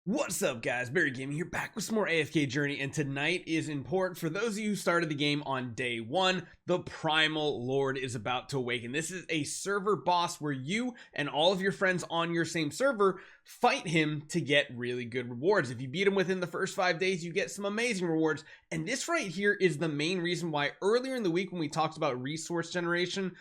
What's up guys, Barry Gaming here, back with some more AFK Journey, and tonight is important for those of you who started the game on day one. The Primal Lord is about to awaken. This is a server boss where you and all of your friends on your same server fight him to get really good rewards. If you beat him within the first 5 days, you get some amazing rewards, and this right here is the main reason why earlier in the week when we talked about resource generation,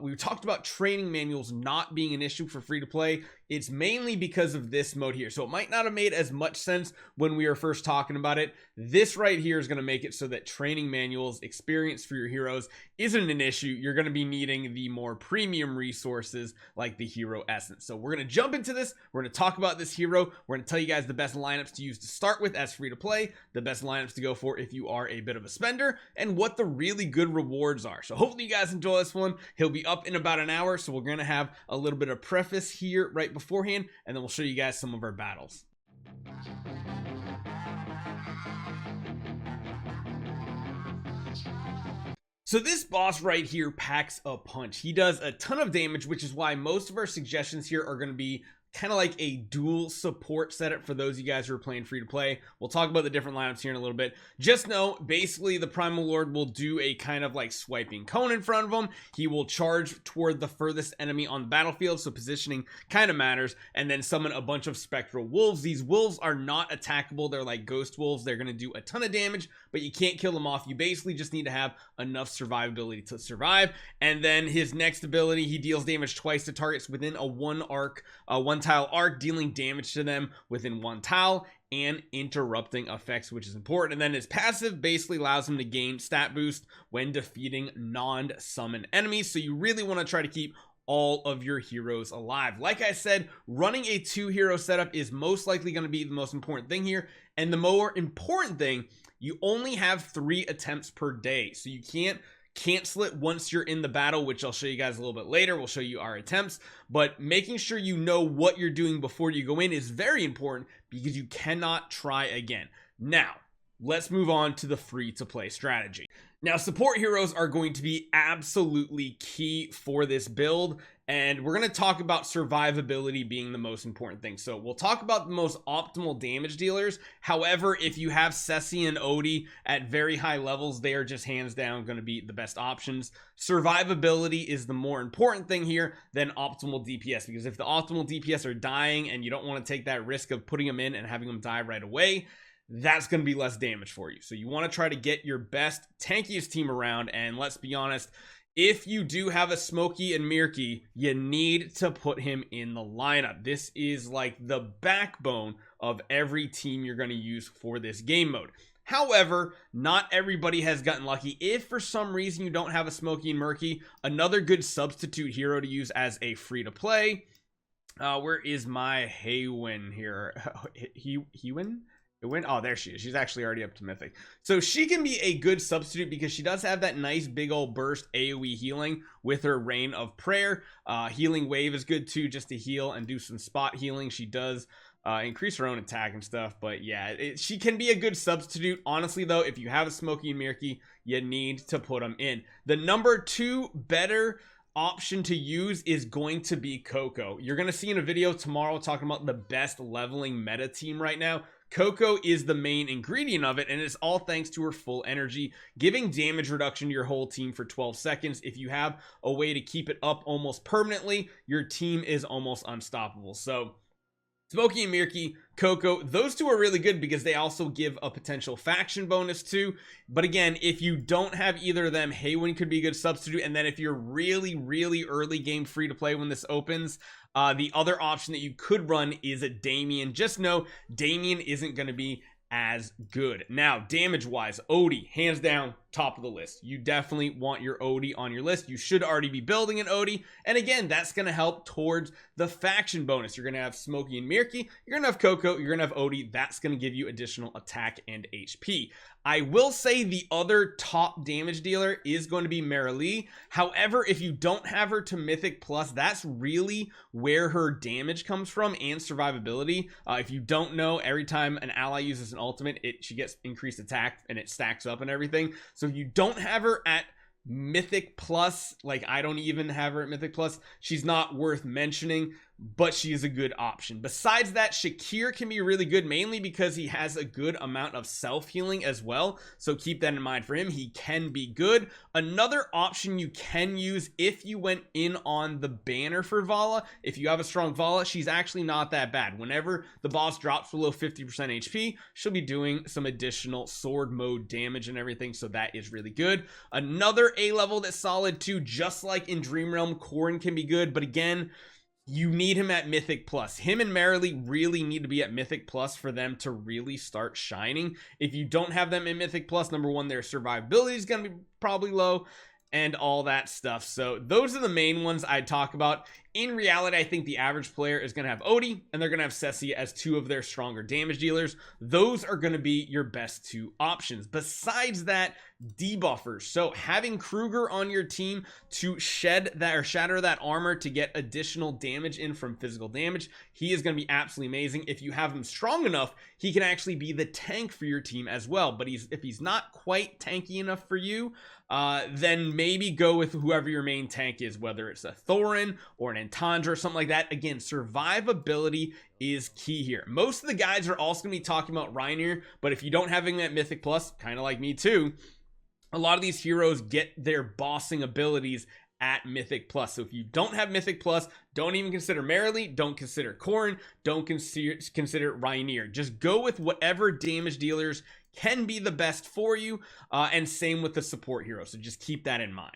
we talked about training manuals not being an issue for free to play. It's mainly because of this mode here, so it might not have made as much sense when we were first talking about it. This right here is going to make it so that training manuals, experience for your heroes isn't an issue. You're going to be needing the more premium resources like the hero essence. So we're going to jump into this. We're going to talk about this hero. We're going to tell you guys the best lineups to use to start with as free to play, the best lineups to go for if you are a bit of a spender, and what the really good rewards are. So hopefully you guys enjoy this one. He'll be up in about an hour, so we're going to have a little bit of preface here right beforehand, and then we'll show you guys some of our battles. So this boss right here packs a punch. He does a ton of damage, which is why most of our suggestions here are going to be kind of like a dual support setup for those of you guys who are playing free to play. We'll talk about the different lineups here in a little bit. Just know, basically, the Primal Lord will do a kind of like swiping cone in front of him. He will charge toward the furthest enemy on the battlefield, so positioning kind of matters, and then summon a bunch of spectral wolves. These wolves are not attackable. They're like ghost wolves. They're going to do a ton of damage, but you can't kill them off. You basically just need to have enough survivability to survive. And then his next ability, he deals damage twice to targets within a one tile arc, dealing damage to them within one tile and interrupting effects, which is important. And then his passive basically allows him to gain stat boost when defeating non-summon enemies. So you really want to try to keep all of your heroes alive. Like I said, running a 2-hero setup is most likely going to be the most important thing here. And the more important thing, you only have 3 attempts per day. So you can't cancel it once you're in the battle, which I'll show you guys a little bit later. We'll show you our attempts, but making sure you know what you're doing before you go in is very important because you cannot try again. Now, let's move on to the free to play strategy. Now, support heroes are going to be absolutely key for this build, and we're going to talk about survivability being the most important thing. So we'll talk about the most optimal damage dealers. However, if you have Ceci and Odie at very high levels, they are just hands down going to be the best options. Survivability is the more important thing here than optimal DPS, because if the optimal DPS are dying and you don't want to take that risk of putting them in and having them die right away, that's going to be less damage for you. So you want to try to get your best, tankiest team around. And let's be honest, if you do have a Smokey and Mirky, you need to put him in the lineup. This is like the backbone of every team you're going to use for this game mode. However, not everybody has gotten lucky. If for some reason you don't have a Smokey and Mirky, another good substitute hero to use as a free to play. Where is my Haywin here? Haywin? Oh, there she is. She's actually already up to Mythic. So she can be a good substitute because she does have that nice big old burst AoE healing with her Rain of Prayer. Healing Wave is good too, just to heal and do some spot healing. She does increase her own attack and stuff, but yeah, she can be a good substitute. Honestly though, if you have a Smokey and Mirky, you need to put them in. The number 2 better option to use is going to be Coco. You're going to see in a video tomorrow talking about the best leveling meta team right now. Coco is the main ingredient of it, and it's all thanks to her full energy, giving damage reduction to your whole team for 12 seconds. If you have a way to keep it up almost permanently, your team is almost unstoppable. So Smokey and Mirky, Coco, those two are really good because they also give a potential faction bonus too. But again, if you don't have either of them, Haywin could be a good substitute. And then if you're really early game free to play when this opens, the other option that you could run is a Damien. Just know Damien isn't going to be as good. Now, damage wise, Odie, hands down, top of the list. You definitely want your Odie on your list. You should already be building an Odie. And again, that's going to help towards the faction bonus. You're going to have Smokey and Mirky. You're going to have Coco. You're going to have Odie. That's going to give you additional attack and HP. I will say the other top damage dealer is going to be Marilee. However, if you don't have her to Mythic Plus, that's really where her damage comes from and survivability. If you don't know, every time an ally uses an ultimate, she gets increased attack and it stacks up and everything. So if you don't have her at Mythic Plus, like I don't even have her at Mythic Plus, she's not worth mentioning. but she is a good option. Besides that, Shakir can be really good, mainly because he has a good amount of self-healing as well, so keep that in mind for him. He can be good. Another option you can use if you went in on the banner for Vala, if you have a strong Vala, she's actually not that bad. Whenever the boss drops below 50% HP, she'll be doing some additional sword mode damage and everything, so that is really good. Another A level that's solid too, just like in Dream Realm, Corrin can be good, but again, you need him at Mythic Plus. Him and Merrily really need to be at Mythic Plus for them to really start shining. If you don't have them in Mythic Plus, number one, their survivability is going to be probably low and all that stuff. So those are the main ones I'd talk about. In reality, I think the average player is going to have Odie and they're going to have Ceci as two of their stronger damage dealers. Those are going to be your best two options. Besides that, debuffers. So having Kruger on your team to shed that or shatter that armor to get additional damage in from physical damage, he is going to be absolutely amazing. If you have him strong enough, he can actually be the tank for your team as well. But if he's not quite tanky enough for you, then maybe go with whoever your main tank is, whether it's a Thorin or an Antandra or something like that. Again, survivability is key here. Most of the guys are also going to be talking about Reinier, but if you don't have him at Mythic Plus, kind of like me too, a lot of these heroes get their bossing abilities at Mythic Plus. So if you don't have Mythic Plus, don't even consider Merrily, don't consider Corrin, don't consider Reinier. Just go with whatever damage dealers can be the best for you, and same with the support hero. So just keep that in mind.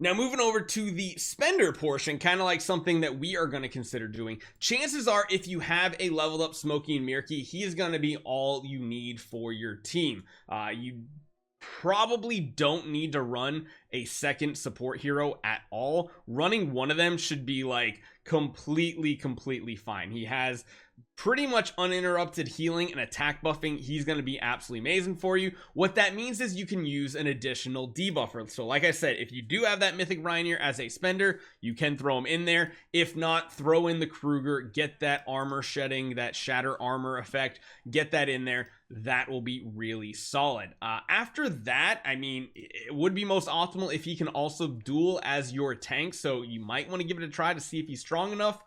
Now moving over to the spender portion, kind of like something that we are going to consider doing. Chances are if you have a leveled up Smokey and Mirky, he is going to be all you need for your team. You probably don't need to run a second support hero at all. Running one of them should be like completely fine. He has pretty much uninterrupted healing and attack buffing. He's going to be absolutely amazing for you. What that means is you can use an additional debuffer. So like I said, if you do have that Mythic Reinier as a spender, you can throw him in there. If not, throw in the Kruger, get that armor shedding, that shatter armor effect, get that in there. That will be really solid. After that, I mean, it would be most optimal if he can also duel as your tank. So you might want to give it a try to see if he's strong enough.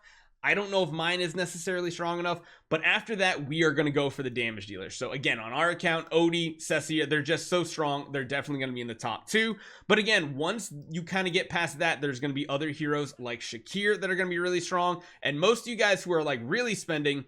I don't know if mine is necessarily strong enough, but after that, we are going to go for the damage dealers. So again, on our account, Odie, Ceci, they're just so strong. They're definitely going to be in the top two. But again, once you kind of get past that, there's going to be other heroes like Shakir that are going to be really strong. And most of you guys who are like really spending,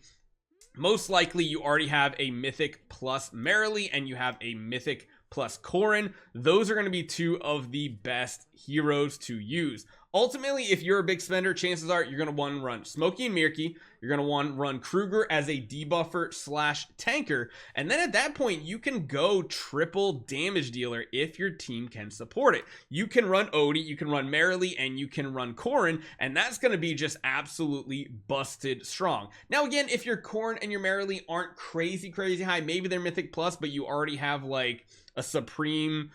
most likely you already have a Mythic Plus Merrily and you have a Mythic Plus Corrin. Those are going to be two of the best heroes to use. Ultimately, if you're a big spender, chances are you're going to want to run Smokey and Mirky. You're going to want to run Kruger as a debuffer slash tanker. And then at that point, you can go triple damage dealer if your team can support it. You can run Odie, you can run Merrily, and you can run Corrin. And that's going to be just absolutely busted strong. Now, again, if your Corrin and your Merrily aren't crazy high, maybe they're Mythic Plus, but you already have like a Supreme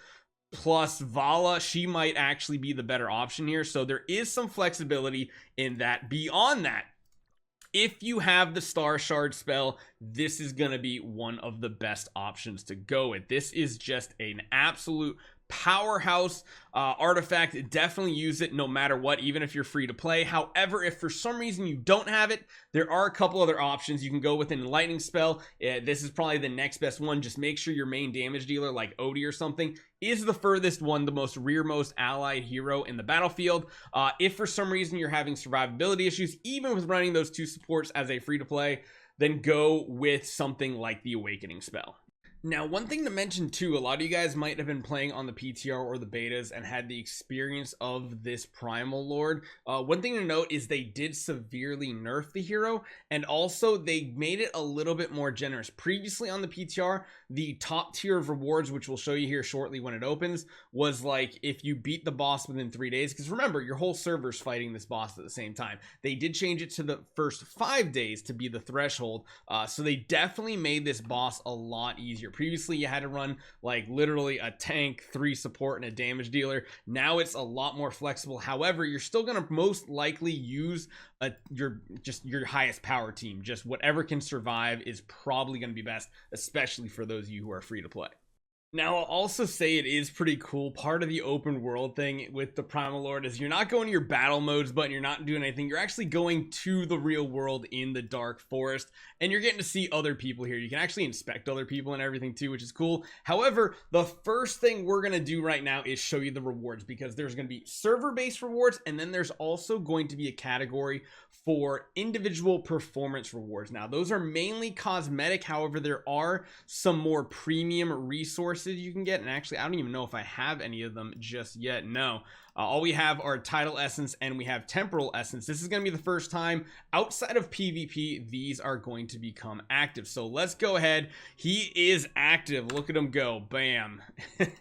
plus Vala, she might actually be the better option here. So there is some flexibility in that. Beyond that, if you have the Star Shard spell, this is going to be one of the best options to go with. This is just an absolute powerhouse artifact. Definitely use it no matter what, even if you're free to play. However, if for some reason you don't have it, there are a couple other options. You can go with an Enlightening spell. This is probably the next best one. Just make sure your main damage dealer like Odie or something is the furthest one, the most rearmost allied hero in the battlefield. If for some reason you're having survivability issues, even with running those two supports as a free to play, then go with something like the Awakening spell. Now, one thing to mention too, a lot of you guys might have been playing on the PTR or the betas and had the experience of this Primal Lord. One thing to note is they did severely nerf the hero, and also they made it a little bit more generous. Previously on the PTR, the top tier of rewards, which we'll show you here shortly when it opens, was like if you beat the boss within 3 days, because remember, your whole server's fighting this boss at the same time. They did change it to the first 5 days to be the threshold, so they definitely made this boss a lot easier. Previously, you had to run like literally a tank, 3 support, and a damage dealer. Now it's a lot more flexible. However, you're still going to most likely use your highest power team. Just whatever can survive is probably going to be best, especially for those of you who are free to play. Now, I'll also say it is pretty cool. Part of the open world thing with the Primal Lord is you're not going to your battle modes button, you're not doing anything. You're actually going to the real world in the dark forest, and you're getting to see other people here. You can actually inspect other people and everything too, which is cool. However, the first thing we're going to do right now is show you the rewards, because there's going to be server-based rewards, and then there's also going to be a category for individual performance rewards. Now, those are mainly cosmetic. However, there are some more premium resources you can get, and actually I don't even know if I have any of them just yet. No, all we have are title essence and we have temporal essence. This is going to be the first time outside of PvP these are going to become active. So let's go ahead. He is active. Look at him go. Bam.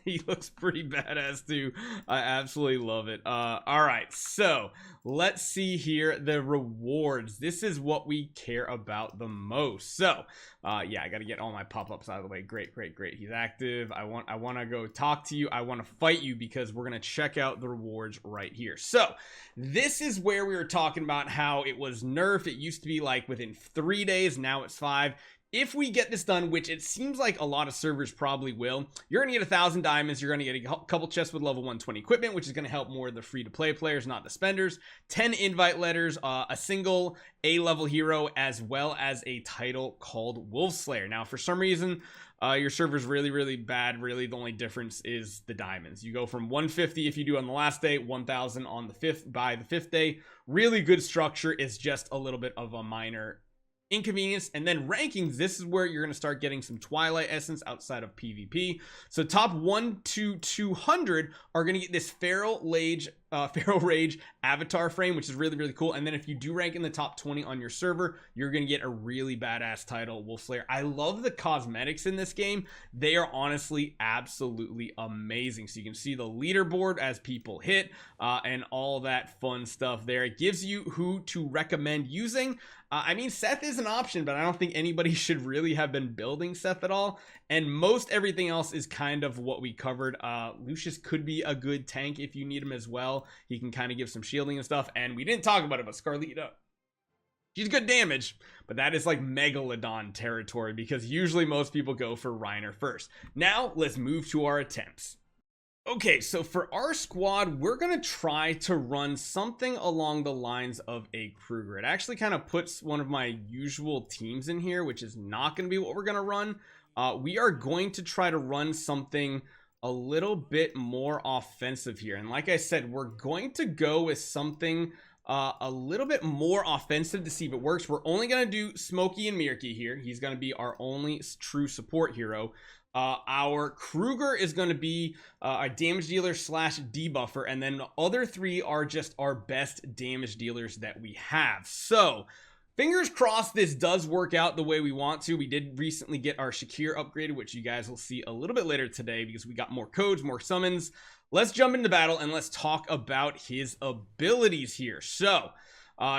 He looks pretty badass too. I absolutely love it. All right, so let's see here the rewards. This is what we care about the most. So yeah, I got to get all my pop-ups out of the way. Great. He's active. I want to go talk to you. I want to fight you, because we're going to check out the rewards right here. So this is where we were talking about how it was nerfed. It used to be like within 3 days. Now it's 5. If we get this done, which it seems like a lot of servers probably will, you're going to get 1,000 diamonds. You're going to get a couple chests with level 120 equipment, which is going to help more of the free-to-play players, not the spenders. 10 invite letters, a single A-level hero, as well as a title called Wolf Slayer. Now, for some reason, your server's really bad. Really, the only difference is the diamonds. You go from 150 if you do on the last day, 1,000 on the 5th by the 5th day. Really good structure. Is just a little bit of a minor inconvenience. And then rankings, this is where you're going to start getting some Twilight Essence outside of PvP. So top 1 to 200 are going to get this Feral Rage avatar frame, which is really cool. And then if you do rank in the top 20 on your server, you're going to get a really badass title, Wolf Slayer. I love the cosmetics in this game. They are honestly absolutely amazing. So you can see the leaderboard as people hit and all that fun stuff there. It gives you who to recommend using. I mean, Seth is an option, but I don't think anybody should really have been building Seth at all. And most everything else is kind of what we covered. Lucius could be a good tank if you need him as well. He can kind of give some shielding and stuff. And we didn't talk about it, but Scarlita, she's good damage, but that is like Megalodon territory, because usually most people go for Reiner first. Now, let's move to our attempts. Okay, so for our squad, we're going to try to run something along the lines of a Kruger. It actually kind of puts one of my usual teams in here, which is not going to be what we're going to run. We are going to try to run something a little bit more offensive here. And like I said, we're going to go with something a little bit more offensive to see if it works. We're only going to do Smokey and Mirky here. He's going to be our only true support hero. Our Kruger is going to be a damage dealer / debuffer, and then the other 3 are just our best damage dealers that we have. So fingers crossed this does work out the way we want to. We did recently get our Shakir upgraded, which you guys will see a little bit later today, because we got more codes, more summons. Let's jump into battle and let's talk about his abilities here. So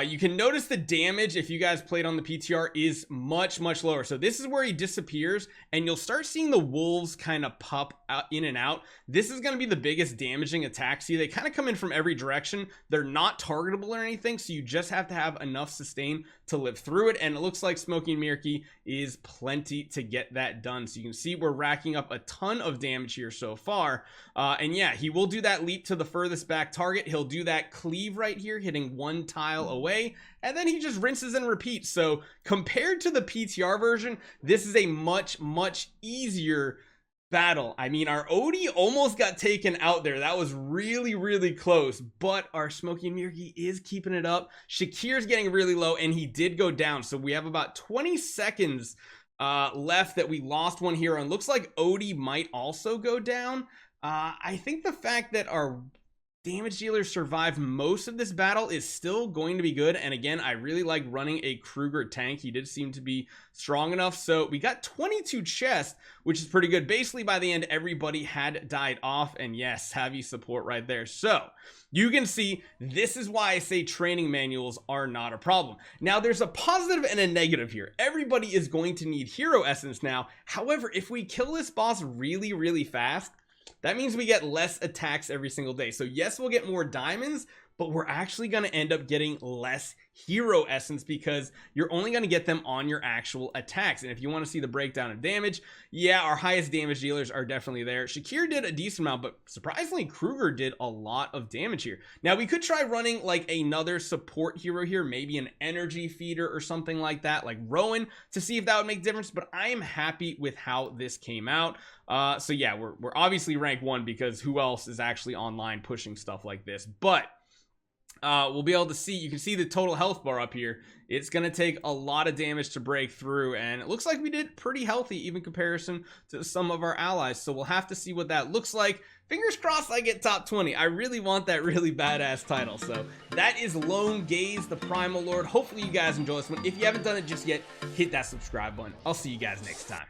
you can notice the damage, if you guys played on the PTR, is much lower. So this is where he disappears, and you'll start seeing the wolves kind of pop out, in and out. This is going to be the biggest damaging attack. See, they kind of come in from every direction. They're not targetable or anything, so you just have to have enough sustain to live through it. And it looks like Smokey and Mirky is plenty to get that done. So you can see we're racking up a ton of damage here so far. And yeah, he will do that leap to the furthest back target. He'll do that cleave right here, hitting 1 tile away, and then he just rinses and repeats. So compared to the PTR version, this is a much easier battle. I mean, our Odie almost got taken out there. That was really close, but our Smokey and Mirky is keeping it up. Shakir's getting really low, and he did go down. So we have about 20 seconds left that we lost one hero, and looks like Odie might also go down. I think the fact that our damage dealers survived most of this battle is still going to be good. And again, I really like running a Kruger tank. He did seem to be strong enough. So we got 22 chests, which is pretty good. Basically, by the end, everybody had died off. And yes, heavy support right there. So you can see, this is why I say training manuals are not a problem. Now, there's a positive and a negative here. Everybody is going to need hero essence now. However, if we kill this boss really fast, that means we get less attacks every single day. So yes, we'll get more diamonds, but we're actually going to end up getting less hero essence because you're only going to get them on your actual attacks. And if you want to see the breakdown of damage, yeah, our highest damage dealers are definitely there. Shakir did a decent amount, but surprisingly Kruger did a lot of damage here. Now we could try running like another support hero here, maybe an energy feeder or something like that, like Rowan, to see if that would make a difference, but I am happy with how this came out. So yeah, we're obviously rank 1 because who else is actually online pushing stuff like this? But we'll be able to see, you can see the total health bar up here. It's going to take a lot of damage to break through, and it looks like we did pretty healthy even comparison to some of our allies. So we'll have to see what that looks like. Fingers crossed I get top 20. I really want that really badass title. So that is Lone Gaze, the Primal Lord. Hopefully you guys enjoy this one. If you haven't done it just yet, hit that subscribe button. I'll see you guys next time.